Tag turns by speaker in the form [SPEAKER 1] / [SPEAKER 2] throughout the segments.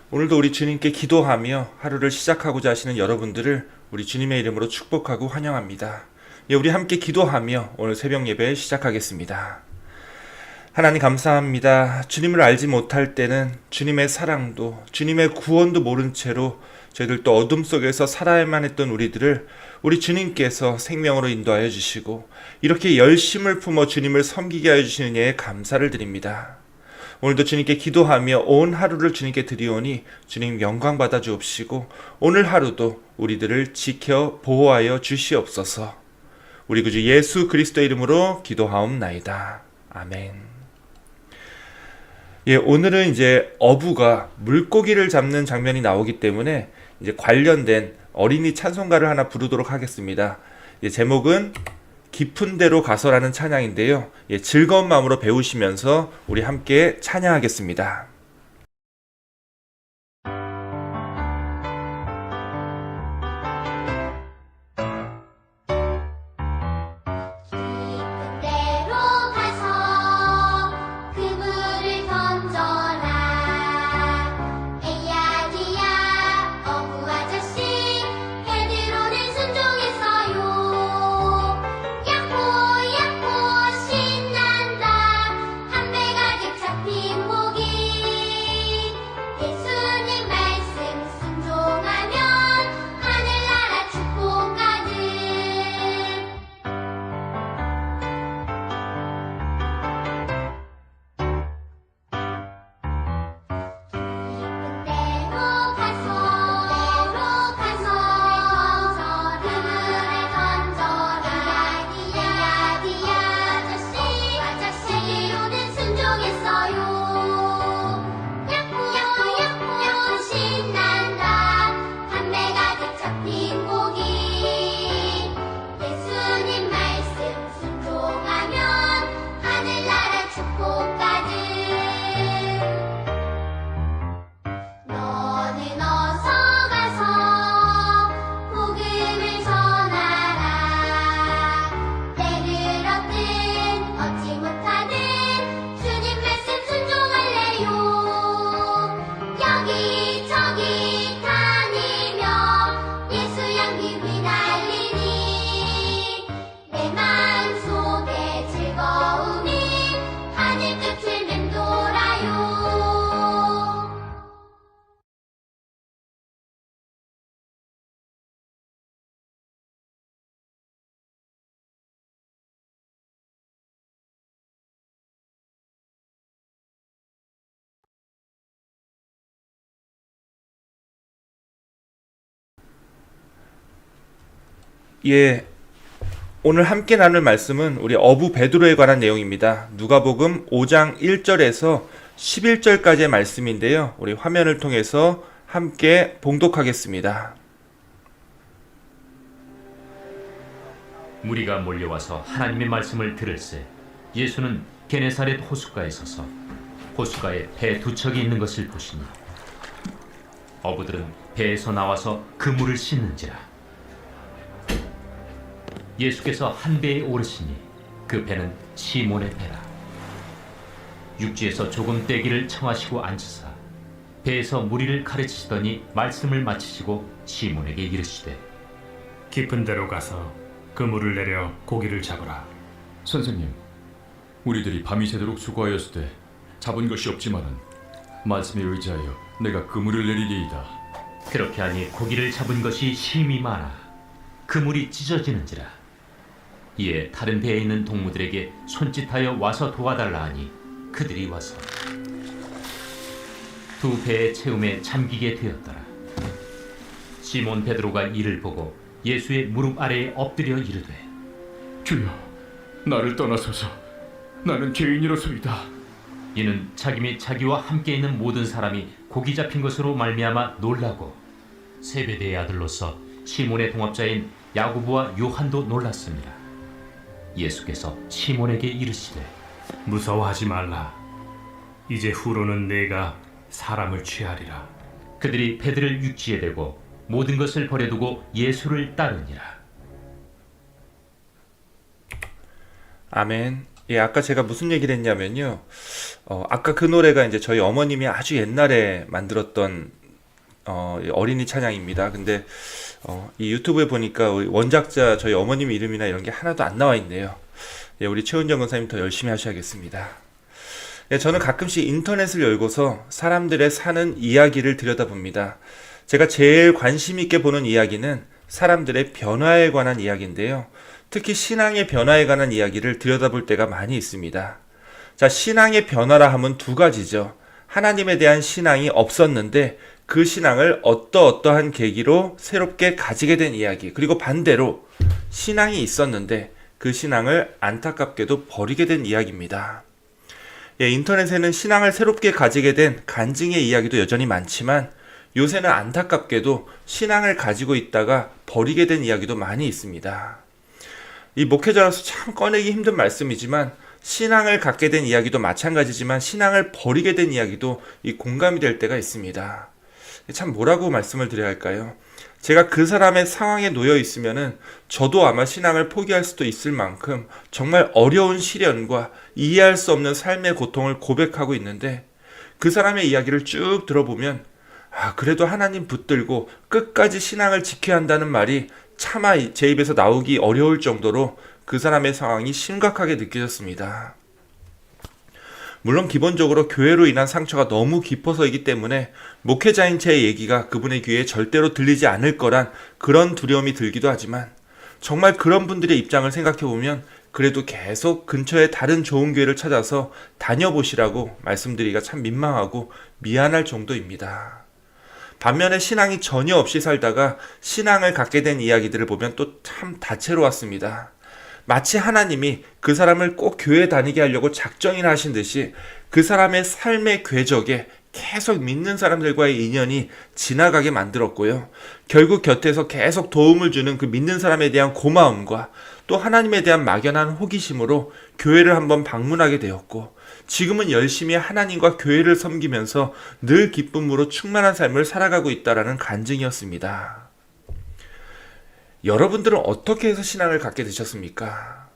[SPEAKER 1] 오늘도 우리 주님께 기도하며 하루를 시작하고자 하시는 여러분들을 우리 주님의 이름으로 축복하고 환영합니다. 우리 함께 기도하며 오늘 새벽 예배 시작하겠습니다. 하나님 감사합니다. 주님을 알지 못할 때는 주님의 사랑도 주님의 구원도 모른 채로 저희들 또 어둠 속에서 살아야만 했던 우리들을 우리 주님께서 생명으로 인도하여 주시고 이렇게 열심을 품어 주님을 섬기게 하여 주시는 예에 감사를 드립니다. 오늘도 주님께 기도하며 온 하루를 주님께 드리오니 주님 영광 받아 주옵시고 오늘 하루도 우리들을 지켜 보호하여 주시옵소서. 우리 구주 예수 그리스도 이름으로 기도하옵나이다. 아멘. 오늘은 이제 어부가 물고기를 잡는 장면이 나오기 때문에 이제 관련된 어린이 찬송가를 하나 부르도록 하겠습니다. 제목은 깊은 데로 가서라는 찬양인데요. 즐거운 마음으로 배우시면서 우리 함께 찬양하겠습니다. 오늘 함께 나눌 말씀은 우리 어부 베드로에 관한 내용입니다. 누가복음 5장 1절에서 11절까지의 말씀인데요. 우리 화면을 통해서 함께 봉독하겠습니다.
[SPEAKER 2] 무리가 몰려와서 하나님의 말씀을 들을새 예수는 게네사렛 호숫가에 서서 호숫가에 배 두 척이 있는 것을 보시니 어부들은 배에서 나와서 그물을 씻는지라. 예수께서 한 배에 오르시니 그 배는 시몬의 배라. 육지에서 조금 떼기를 청하시고 앉으사 배에서 무리를 가르치시더니 말씀을 마치시고 시몬에게 이르시되
[SPEAKER 3] 깊은 데로 가서 그물을 내려 고기를 잡으라.
[SPEAKER 4] 선생님, 우리들이 밤이 새도록 수고하였으되 잡은 것이 없지만은 말씀에 의지하여 내가 그물을 내리리이다.
[SPEAKER 2] 그렇게 하니 고기를 잡은 것이 심히 많아 그물이 찢어지는지라. 이에 다른 배에 있는 동무들에게 손짓하여 와서 도와달라 하니 그들이 와서 두 배의 채움에 잠기게 되었더라. 시몬 베드로가 이를 보고 예수의 무릎 아래에 엎드려 이르되
[SPEAKER 4] 주여, 나를 떠나소서. 나는 죄인이로소이다.
[SPEAKER 2] 이는 자기 및 자기와 함께 있는 모든 사람이 고기 잡힌 것으로 말미암아 놀라고 세베대의 아들로서 시몬의 동업자인 야고보와 요한도 놀랐습니다. 예수께서 시몬에게 이르시되
[SPEAKER 3] 무서워하지 말라. 이제 후로는 내가 사람을 취하리라.
[SPEAKER 2] 그들이 배들을 육지에 대고 모든 것을 버려두고 예수를 따르니라.
[SPEAKER 1] 아멘. 아까 제가 무슨 얘기를 했냐면요. 아까 그 노래가 이제 저희 어머님이 아주 옛날에 만들었던 어린이 찬양입니다. 근데 이 유튜브에 보니까 원작자 저희 어머님 이름이나 이런 게 하나도 안 나와 있네요. 예, 우리 최은정 권사님 더 열심히 하셔야겠습니다. 예, 저는 가끔씩 인터넷을 열고서 사람들의 사는 이야기를 들여다봅니다. 제가 제일 관심 있게 보는 이야기는 사람들의 변화에 관한 이야기인데요. 특히 신앙의 변화에 관한 이야기를 들여다볼 때가 많이 있습니다. 자, 신앙의 변화라 하면 두 가지죠. 하나님에 대한 신앙이 없었는데 그 신앙을 어떠한 계기로 새롭게 가지게 된 이야기, 그리고 반대로 신앙이 있었는데 그 신앙을 안타깝게도 버리게 된 이야기입니다. 예, 인터넷에는 신앙을 새롭게 가지게 된 간증의 이야기도 여전히 많지만 요새는 안타깝게도 신앙을 가지고 있다가 버리게 된 이야기도 많이 있습니다. 이 목회자로서 참 꺼내기 힘든 말씀이지만 신앙을 갖게 된 이야기도 마찬가지지만 신앙을 버리게 된 이야기도 이 공감이 될 때가 있습니다. 참 뭐라고 말씀을 드려야 할까요? 제가 그 사람의 상황에 놓여 있으면은 저도 아마 신앙을 포기할 수도 있을 만큼 정말 어려운 시련과 이해할 수 없는 삶의 고통을 고백하고 있는데 그 사람의 이야기를 쭉 들어보면 그래도 하나님 붙들고 끝까지 신앙을 지켜야 한다는 말이 차마 제 입에서 나오기 어려울 정도로 그 사람의 상황이 심각하게 느껴졌습니다. 물론 기본적으로 교회로 인한 상처가 너무 깊어서이기 때문에 목회자인 제 얘기가 그분의 귀에 절대로 들리지 않을 거란 그런 두려움이 들기도 하지만 정말 그런 분들의 입장을 생각해보면 그래도 계속 근처에 다른 좋은 교회를 찾아서 다녀보시라고 말씀드리기가 참 민망하고 미안할 정도입니다. 반면에 신앙이 전혀 없이 살다가 신앙을 갖게 된 이야기들을 보면 또 참 다채로웠습니다. 마치 하나님이 그 사람을 꼭 교회 다니게 하려고 작정이나 하신 듯이 그 사람의 삶의 궤적에 계속 믿는 사람들과의 인연이 지나가게 만들었고요. 결국 곁에서 계속 도움을 주는 그 믿는 사람에 대한 고마움과 또 하나님에 대한 막연한 호기심으로 교회를 한번 방문하게 되었고 지금은 열심히 하나님과 교회를 섬기면서 늘 기쁨으로 충만한 삶을 살아가고 있다라는 간증이었습니다. 여러분들은 어떻게 해서 신앙을 갖게 되셨습니까?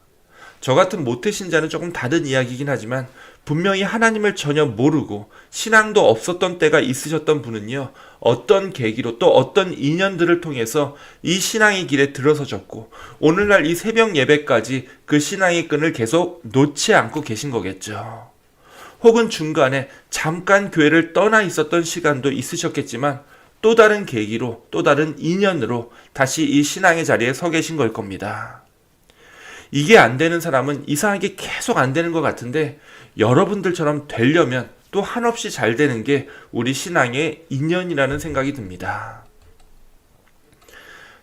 [SPEAKER 1] 저 같은 모태신자는 조금 다른 이야기이긴 하지만 분명히 하나님을 전혀 모르고 신앙도 없었던 때가 있으셨던 분은요, 어떤 계기로 또 어떤 인연들을 통해서 이 신앙의 길에 들어서셨고 오늘날 이 새벽 예배까지 그 신앙의 끈을 계속 놓지 않고 계신 거겠죠. 혹은 중간에 잠깐 교회를 떠나 있었던 시간도 있으셨겠지만 또 다른 계기로 또 다른 인연으로 다시 이 신앙의 자리에 서 계신 걸 겁니다. 이게 안 되는 사람은 이상하게 계속 안 되는 것 같은데 여러분들처럼 되려면 또 한없이 잘 되는 게 우리 신앙의 인연이라는 생각이 듭니다.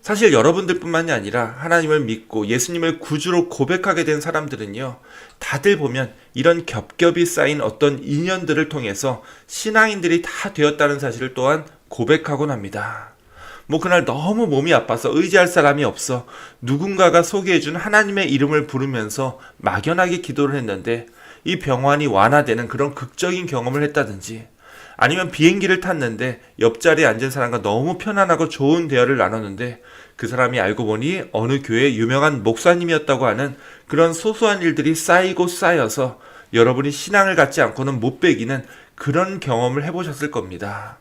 [SPEAKER 1] 사실 여러분들뿐만이 아니라 하나님을 믿고 예수님을 구주로 고백하게 된 사람들은요, 다들 보면 이런 겹겹이 쌓인 어떤 인연들을 통해서 신앙인들이 다 되었다는 사실을 또한 고백하곤 합니다. 그날 너무 몸이 아파서 의지할 사람이 없어 누군가가 소개해준 하나님의 이름을 부르면서 막연하게 기도를 했는데 이 병환이 완화되는 그런 극적인 경험을 했다든지, 아니면 비행기를 탔는데 옆자리에 앉은 사람과 너무 편안하고 좋은 대화를 나눴는데 그 사람이 알고 보니 어느 교회의 유명한 목사님이었다고 하는 그런 소소한 일들이 쌓이고 쌓여서 여러분이 신앙을 갖지 않고는 못 배기는 그런 경험을 해보셨을 겁니다.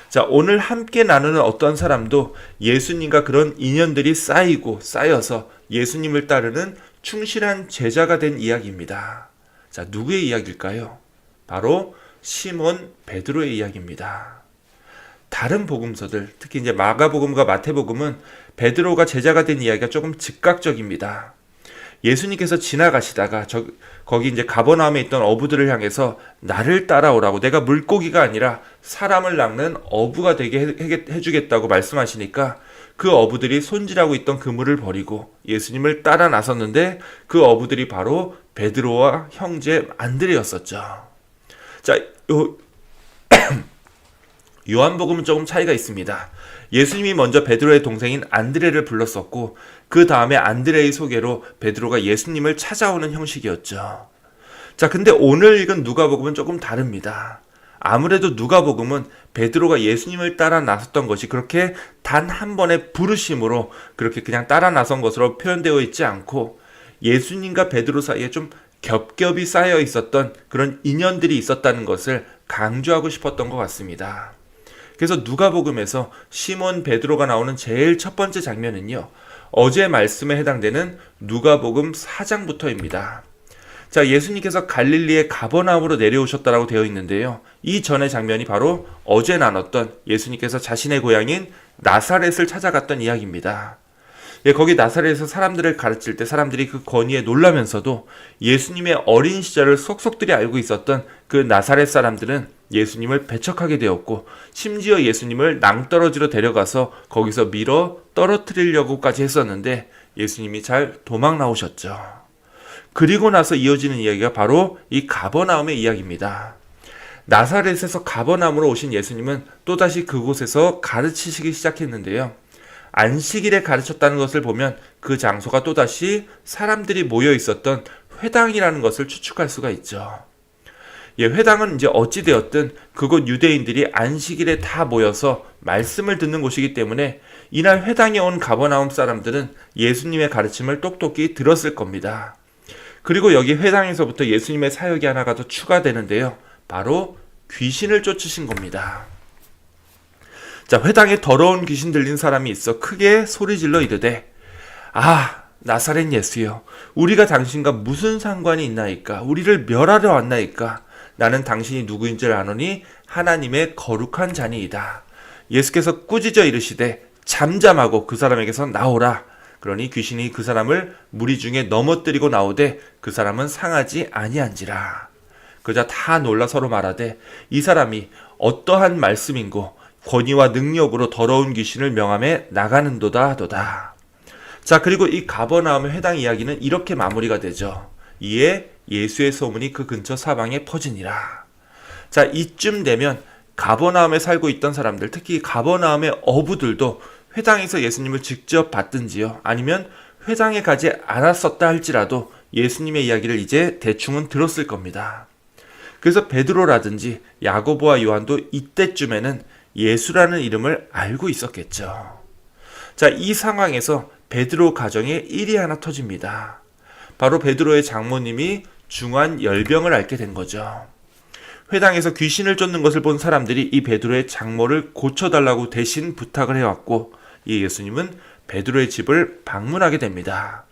[SPEAKER 1] 자, 오늘 함께 나누는 어떤 사람도 예수님과 그런 인연들이 쌓이고 쌓여서 예수님을 따르는 충실한 제자가 된 이야기입니다. 자, 누구의 이야기일까요? 바로 시몬 베드로의 이야기입니다. 다른 복음서들, 특히 이제 마가복음과 마태복음은 베드로가 제자가 된 이야기가 조금 즉각적입니다. 예수님께서 지나가시다가 거기 이제 가버나움에 있던 어부들을 향해서 나를 따라오라고, 내가 물고기가 아니라 사람을 낚는 어부가 되게 해주겠다고 말씀하시니까 그 어부들이 손질하고 있던 그물을 버리고 예수님을 따라 나섰는데 그 어부들이 바로 베드로와 형제 안드레였었죠. 자, 요한복음은 조금 차이가 있습니다. 예수님이 먼저 베드로의 동생인 안드레를 불렀었고 그 다음에 안드레의 소개로 베드로가 예수님을 찾아오는 형식이었죠. 자, 근데 오늘 읽은 누가복음은 조금 다릅니다. 아무래도 누가복음은 베드로가 예수님을 따라 나섰던 것이 그렇게 단 한 번의 부르심으로 그렇게 그냥 따라 나선 것으로 표현되어 있지 않고 예수님과 베드로 사이에 좀 겹겹이 쌓여 있었던 그런 인연들이 있었다는 것을 강조하고 싶었던 것 같습니다. 그래서 누가복음에서 시몬 베드로가 나오는 제일 첫 번째 장면은요, 어제 말씀에 해당되는 누가복음 4장부터입니다. 자, 예수님께서 갈릴리의 가버나움으로 내려오셨다라고 되어 있는데요. 이 전의 장면이 바로 어제 나눴던 예수님께서 자신의 고향인 나사렛을 찾아갔던 이야기입니다. 예, 거기 나사렛에서 사람들을 가르칠 때 사람들이 그 권위에 놀라면서도 예수님의 어린 시절을 속속들이 알고 있었던 그 나사렛 사람들은 예수님을 배척하게 되었고, 심지어 예수님을 낭떠러지로 데려가서 거기서 밀어 떨어뜨리려고까지 했었는데 예수님이 잘 도망 나오셨죠. 그리고 나서 이어지는 이야기가 바로 이 가버나움의 이야기입니다. 나사렛에서 가버나움으로 오신 예수님은 또다시 그곳에서 가르치시기 시작했는데요. 안식일에 가르쳤다는 것을 보면 그 장소가 또다시 사람들이 모여 있었던 회당이라는 것을 추측할 수가 있죠. 예, 회당은 이제 어찌되었든 그곳 유대인들이 안식일에 다 모여서 말씀을 듣는 곳이기 때문에 이날 회당에 온 가버나움 사람들은 예수님의 가르침을 똑똑히 들었을 겁니다. 그리고 여기 회당에서부터 예수님의 사역이 하나가 더 추가되는데요. 바로 귀신을 쫓으신 겁니다. 자, 회당에 더러운 귀신 들린 사람이 있어 크게 소리질러 이르되, 아, 나사렛 예수여, 우리가 당신과 무슨 상관이 있나이까? 우리를 멸하려 왔나이까? 나는 당신이 누구인 줄 아노니 하나님의 거룩한 자니이다. 예수께서 꾸짖어 이르시되 잠잠하고 그 사람에게서 나오라. 그러니 귀신이 그 사람을 무리 중에 넘어뜨리고 나오되 그 사람은 상하지 아니한지라. 그러자 다 놀라 서로 말하되 이 사람이 어떠한 말씀인고 권위와 능력으로 더러운 귀신을 명함에 나가는도다 하도다. 자, 그리고 이 가버나움의 회당 이야기는 이렇게 마무리가 되죠. 이에 예수의 소문이 그 근처 사방에 퍼지니라. 자, 이쯤 되면 가버나움에 살고 있던 사람들, 특히 가버나움의 어부들도 회당에서 예수님을 직접 봤든지요, 아니면 회당에 가지 않았었다 할지라도 예수님의 이야기를 이제 대충은 들었을 겁니다. 그래서 베드로라든지 야고보와 요한도 이때쯤에는 예수라는 이름을 알고 있었겠죠. 자, 이 상황에서 베드로 가정에 일이 하나 터집니다. 바로 베드로의 장모님이 중한 열병을 앓게 된 거죠. 회당에서 귀신을 쫓는 것을 본 사람들이 이 베드로의 장모를 고쳐달라고 대신 부탁을 해왔고, 이 예수님은 베드로의 집을 방문하게 됩니다.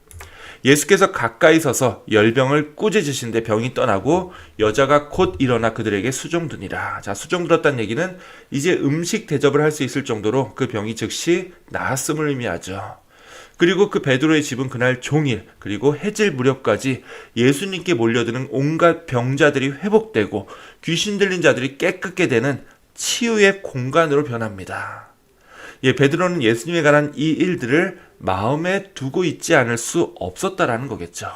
[SPEAKER 1] 예수께서 가까이 서서 열병을 꾸짖으신데 병이 떠나고 여자가 곧 일어나 그들에게 수종드니라. 자, 수종들었다는 얘기는 이제 음식 대접을 할 수 있을 정도로 그 병이 즉시 나았음을 의미하죠. 그리고 그 베드로의 집은 그날 종일, 그리고 해질 무렵까지 예수님께 몰려드는 온갖 병자들이 회복되고 귀신 들린 자들이 깨끗게 되는 치유의 공간으로 변합니다. 예, 베드로는 예수님에 관한 이 일들을 마음에 두고 있지 않을 수 없었다라는 거겠죠.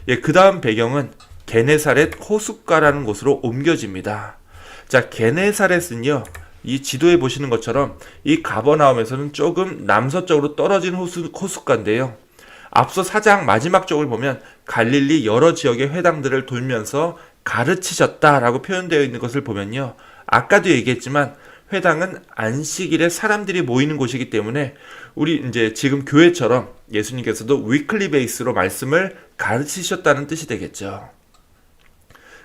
[SPEAKER 1] 예, 그 다음 배경은 게네사렛 호숫가라는 곳으로 옮겨집니다. 자, 게네사렛은요, 이 지도에 보시는 것처럼 이 가버나움에서는 조금 남서쪽으로 떨어진 호숫가인데요. 앞서 4장 마지막 쪽을 보면 갈릴리 여러 지역의 회당들을 돌면서 가르치셨다라고 표현되어 있는 것을 보면요. 아까도 얘기했지만 회당은 안식일에 사람들이 모이는 곳이기 때문에 우리 이제 지금 교회처럼 예수님께서도 위클리 베이스로 말씀을 가르치셨다는 뜻이 되겠죠.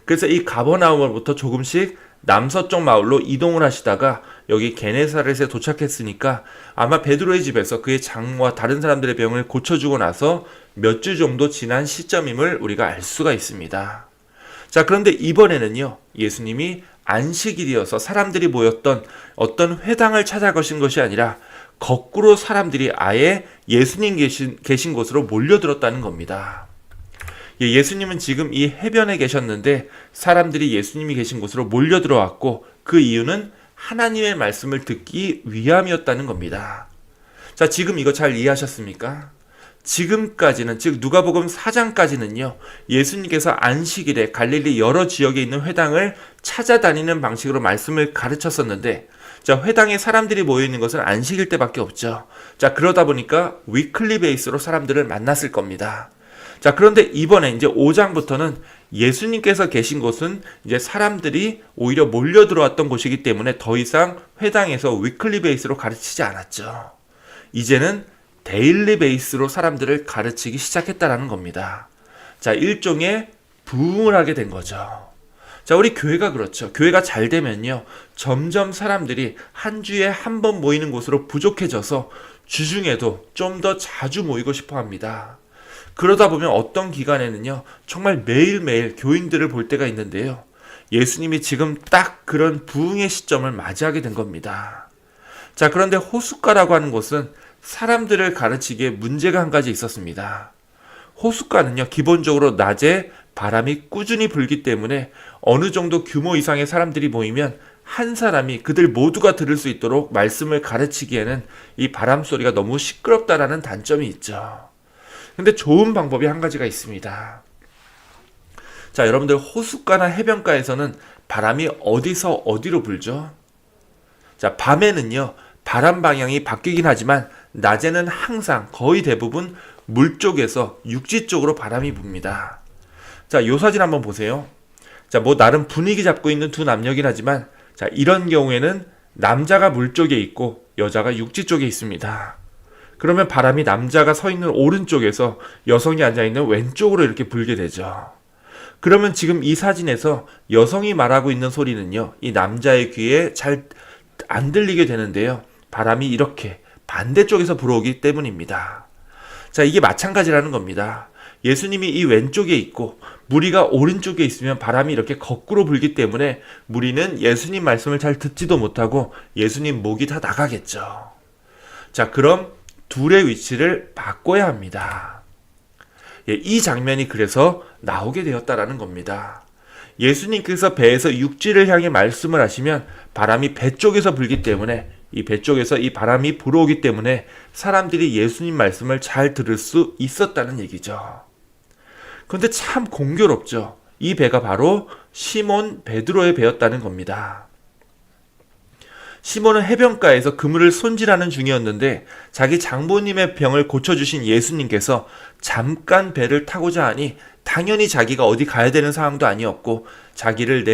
[SPEAKER 1] 그래서 이 가버나움으로부터 조금씩 남서쪽 마을로 이동을 하시다가 여기 게네사렛에 도착했으니까 아마 베드로의 집에서 그의 장모와 다른 사람들의 병을 고쳐주고 나서 몇 주 정도 지난 시점임을 우리가 알 수가 있습니다. 자, 그런데 이번에는요, 예수님이 안식일이어서 사람들이 모였던 어떤 회당을 찾아가신 것이 아니라 거꾸로 사람들이 아예 예수님 계신 곳으로 몰려들었다는 겁니다. 예수님은 지금 이 해변에 계셨는데 사람들이 예수님이 계신 곳으로 몰려들어왔고 그 이유는 하나님의 말씀을 듣기 위함이었다는 겁니다. 자, 지금 이거 잘 이해하셨습니까? 지금까지는, 즉 누가복음 4장까지는요, 예수님께서 안식일에 갈릴리 여러 지역에 있는 회당을 찾아다니는 방식으로 말씀을 가르쳤었는데, 자, 회당에 사람들이 모여있는 것은 안식일 때밖에 없죠. 자, 그러다 보니까 위클리 베이스로 사람들을 만났을 겁니다. 자, 그런데 이번에 이제 5장부터는 예수님께서 계신 곳은 이제 사람들이 오히려 몰려 들어왔던 곳이기 때문에 더 이상 회당에서 위클리 베이스로 가르치지 않았죠. 이제는 데일리 베이스로 사람들을 가르치기 시작했다라는 겁니다. 자, 일종의 부흥을 하게 된 거죠. 자, 우리 교회가 그렇죠. 교회가 잘 되면요, 점점 사람들이 한 주에 한 번 모이는 곳으로 부족해져서 주중에도 좀 더 자주 모이고 싶어 합니다. 그러다 보면 어떤 기간에는요, 정말 매일매일 교인들을 볼 때가 있는데요, 예수님이 지금 딱 그런 부흥의 시점을 맞이하게 된 겁니다. 자, 그런데 호숫가라고 하는 곳은 사람들을 가르치기에 문제가 한 가지 있었습니다. 호숫가는요, 기본적으로 낮에 바람이 꾸준히 불기 때문에 어느 정도 규모 이상의 사람들이 모이면 한 사람이 그들 모두가 들을 수 있도록 말씀을 가르치기에는 이 바람 소리가 너무 시끄럽다라는 단점이 있죠. 근데 좋은 방법이 한 가지가 있습니다. 자, 여러분들, 호숫가나 해변가에서는 바람이 어디서 어디로 불죠? 자, 밤에는요, 바람 방향이 바뀌긴 하지만 낮에는 항상 거의 대부분 물 쪽에서 육지 쪽으로 바람이 붑니다. 자, 요 사진 한번 보세요. 자, 뭐 나름 분위기 잡고 있는 두 남녀긴 하지만, 자, 이런 경우에는 남자가 물 쪽에 있고 여자가 육지 쪽에 있습니다. 그러면 바람이 남자가 서 있는 오른쪽에서 여성이 앉아 있는 왼쪽으로 이렇게 불게 되죠. 그러면 지금 이 사진에서 여성이 말하고 있는 소리는요, 이 남자의 귀에 잘 안 들리게 되는데요, 바람이 이렇게 반대쪽에서 불어오기 때문입니다. 자, 이게 마찬가지라는 겁니다. 예수님이 이 왼쪽에 있고 무리가 오른쪽에 있으면 바람이 이렇게 거꾸로 불기 때문에 무리는 예수님 말씀을 잘 듣지도 못하고 예수님 목이 다 나가겠죠. 자, 그럼 둘의 위치를 바꿔야 합니다. 예, 이 장면이 그래서 나오게 되었다라는 겁니다. 예수님께서 배에서 육지를 향해 말씀을 하시면 바람이 배 쪽에서 불기 때문에, 이 배 쪽에서 이 바람이 불어오기 때문에 사람들이 예수님 말씀을 잘 들을 수 있었다는 얘기죠. 그런데 참 공교롭죠. 이 배가 바로 시몬 베드로의 배였다는 겁니다. 시몬은 해변가에서 그물을 손질하는 중이었는데 자기 장모님의 병을 고쳐주신 예수님께서 잠깐 배를 타고자 하니 당연히 자기가 어디 가야 되는 상황도 아니었고 자리를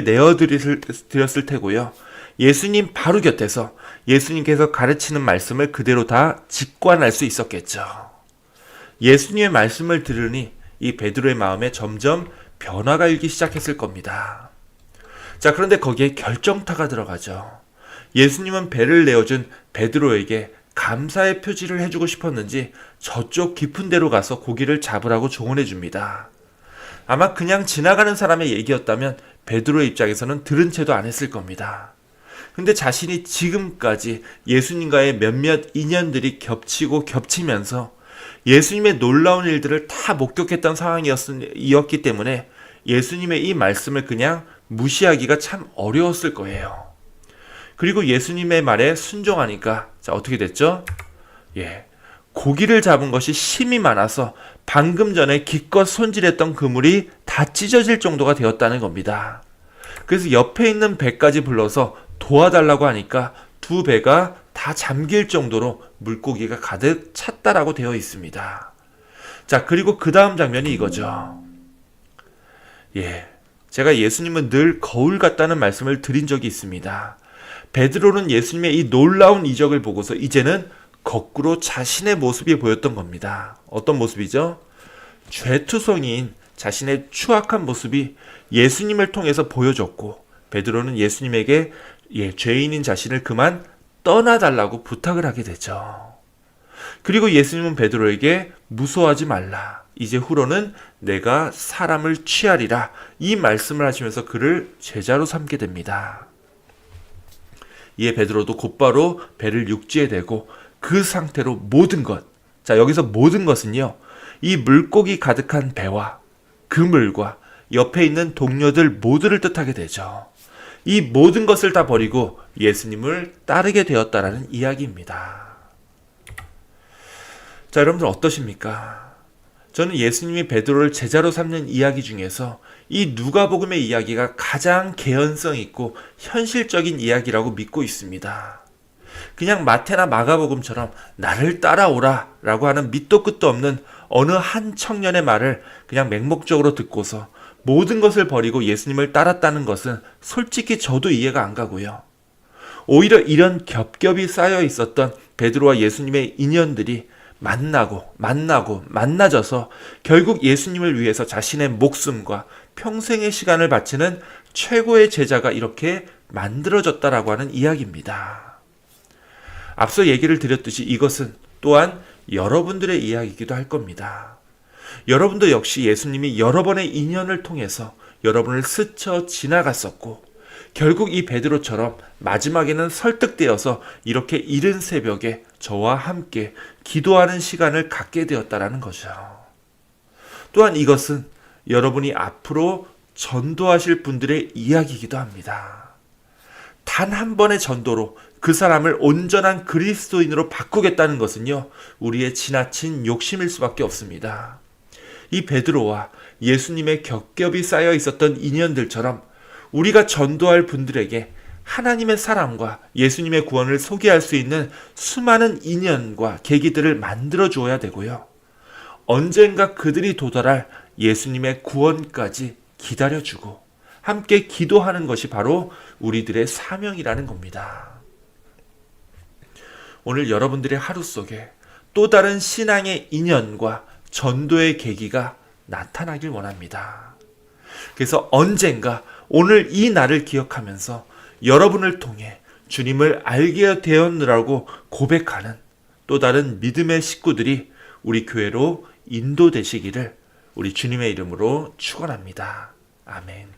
[SPEAKER 1] 내어드렸을 테고요. 예수님 바로 곁에서 예수님께서 가르치는 말씀을 그대로 다 직관할 수 있었겠죠. 예수님의 말씀을 들으니 이 베드로의 마음에 점점 변화가 일기 시작했을 겁니다. 자, 그런데 거기에 결정타가 들어가죠. 예수님은 배를 내어준 베드로에게 감사의 표지를 해주고 싶었는지 저쪽 깊은 데로 가서 고기를 잡으라고 조언해 줍니다. 아마 그냥 지나가는 사람의 얘기였다면 베드로의 입장에서는 들은 채도 안 했을 겁니다. 근데 자신이 지금까지 예수님과의 몇몇 인연들이 겹치고 겹치면서 예수님의 놀라운 일들을 다 목격했던 상황이었기 때문에 예수님의 이 말씀을 그냥 무시하기가 참 어려웠을 거예요. 그리고 예수님의 말에 순종하니까, 자, 어떻게 됐죠? 고기를 잡은 것이 힘이 많아서 방금 전에 기껏 손질했던 그물이 다 찢어질 정도가 되었다는 겁니다. 그래서 옆에 있는 배까지 불러서 도와달라고 하니까 두 배가 다 잠길 정도로 물고기가 가득 찼다라고 되어 있습니다. 자, 그리고 그 다음 장면이 이거죠. 제가 예수님은 늘 거울 같다는 말씀을 드린 적이 있습니다. 베드로는 예수님의 이 놀라운 이적을 보고서 이제는 거꾸로 자신의 모습이 보였던 겁니다. 어떤 모습이죠? 죄투성이인 자신의 추악한 모습이 예수님을 통해서 보여줬고, 베드로는 예수님에게 죄인인 자신을 그만 떠나달라고 부탁을 하게 되죠. 그리고 예수님은 베드로에게 무서워하지 말라, 이제 후로는 내가 사람을 취하리라, 이 말씀을 하시면서 그를 제자로 삼게 됩니다. 이에 베드로도 곧바로 배를 육지에 대고 그 상태로 모든 것, 자, 여기서 모든 것은요, 이 물고기 가득한 배와 그물과 옆에 있는 동료들 모두를 뜻하게 되죠. 이 모든 것을 다 버리고 예수님을 따르게 되었다라는 이야기입니다. 자, 여러분들 어떠십니까? 저는 예수님이 베드로를 제자로 삼는 이야기 중에서 이 누가복음의 이야기가 가장 개연성 있고 현실적인 이야기라고 믿고 있습니다. 그냥 마태나 마가복음처럼 나를 따라오라 라고 하는 밑도 끝도 없는 어느 한 청년의 말을 그냥 맹목적으로 듣고서 모든 것을 버리고 예수님을 따랐다는 것은 솔직히 저도 이해가 안 가고요. 오히려 이런 쌓여 있었던 베드로와 예수님의 인연들이 만나져서 결국 예수님을 위해서 자신의 목숨과 평생의 시간을 바치는 최고의 제자가 이렇게 만들어졌다라고 하는 이야기입니다. 앞서 얘기를 드렸듯이 이것은 또한 여러분들의 이야기이기도 할 겁니다. 여러분도 역시 예수님이 여러 번의 인연을 통해서 여러분을 스쳐 지나갔었고 결국 이 베드로처럼 마지막에는 설득되어서 이렇게 이른 새벽에 저와 함께 기도하는 시간을 갖게 되었다라는 거죠. 또한 이것은 여러분이 앞으로 전도하실 분들의 이야기이기도 합니다. 단 한 번의 전도로 그 사람을 온전한 그리스도인으로 바꾸겠다는 것은요, 우리의 지나친 욕심일 수밖에 없습니다. 이 베드로와 예수님의 겹겹이 쌓여 있었던 인연들처럼 우리가 전도할 분들에게 하나님의 사랑과 예수님의 구원을 소개할 수 있는 수많은 인연과 계기들을 만들어 주어야 되고요. 언젠가 그들이 도달할 예수님의 구원까지 기다려주고 함께 기도하는 것이 바로 우리들의 사명이라는 겁니다. 오늘 여러분들의 하루 속에 또 다른 신앙의 인연과 전도의 계기가 나타나길 원합니다. 그래서 언젠가 오늘 이 날을 기억하면서 여러분을 통해 주님을 알게 되었느라고 고백하는 또 다른 믿음의 식구들이 우리 교회로 인도되시기를 우리 주님의 이름으로 축원합니다. 아멘.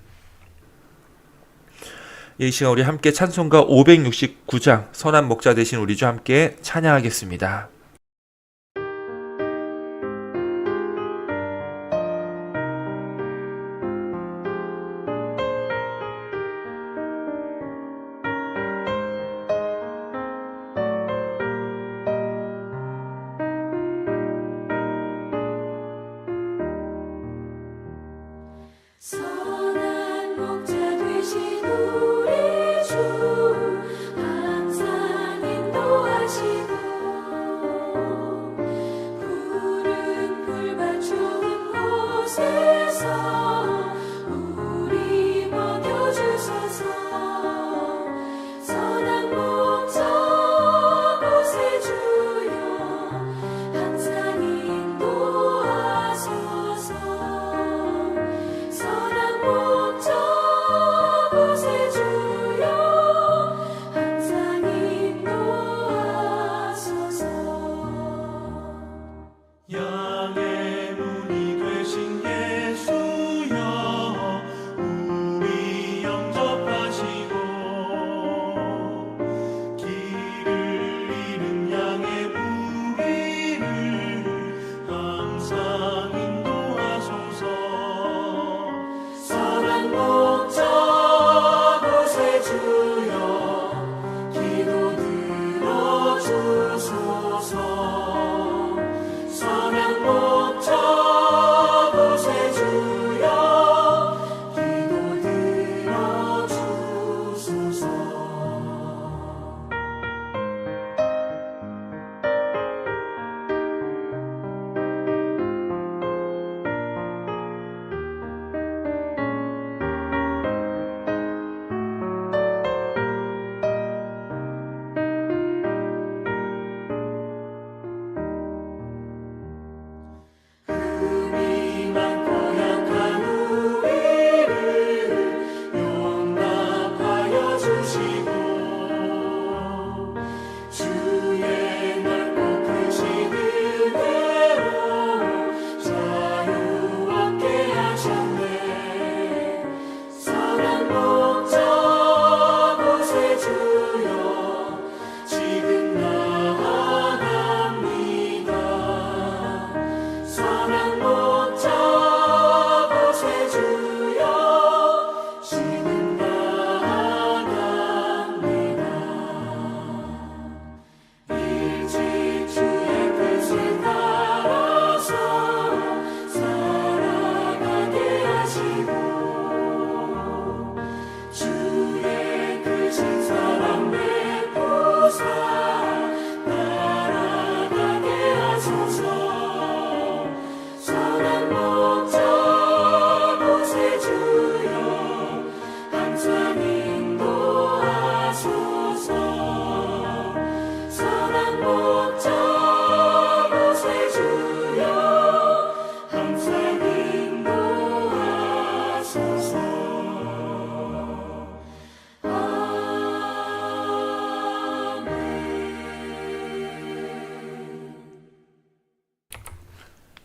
[SPEAKER 1] 이 시간 우리 함께 찬송가 569장 선한 목자 되신 우리 주 함께 찬양하겠습니다.
[SPEAKER 5] 선한 목자 되신 우리 주 항상 인도하시고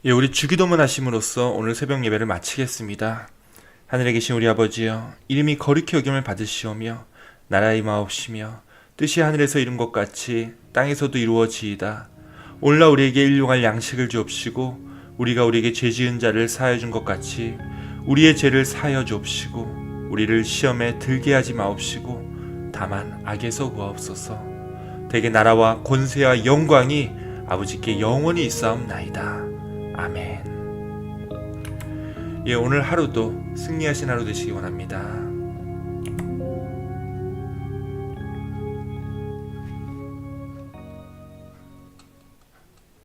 [SPEAKER 1] 예, 우리 주기도문 하심으로써 오늘 새벽 예배를 마치겠습니다. 하늘에 계신 우리 아버지여, 이름이 거룩히 여김을 받으시오며 나라의 임하옵시며 뜻이 하늘에서 이룬 것 같이 땅에서도 이루어지이다. 오늘날 우리에게 일용할 양식을 주옵시고 우리가 우리에게 죄 지은 자를 사하여 준 것 같이 우리의 죄를 사하여 주옵시고 우리를 시험에 들게 하지 마옵시고 다만 악에서 구하옵소서. 대개 나라와 권세와 영광이 아버지께 영원히 있사옵나이다. 아멘. 예, 오늘 하루도 승리하신 하루 되시기 원합니다.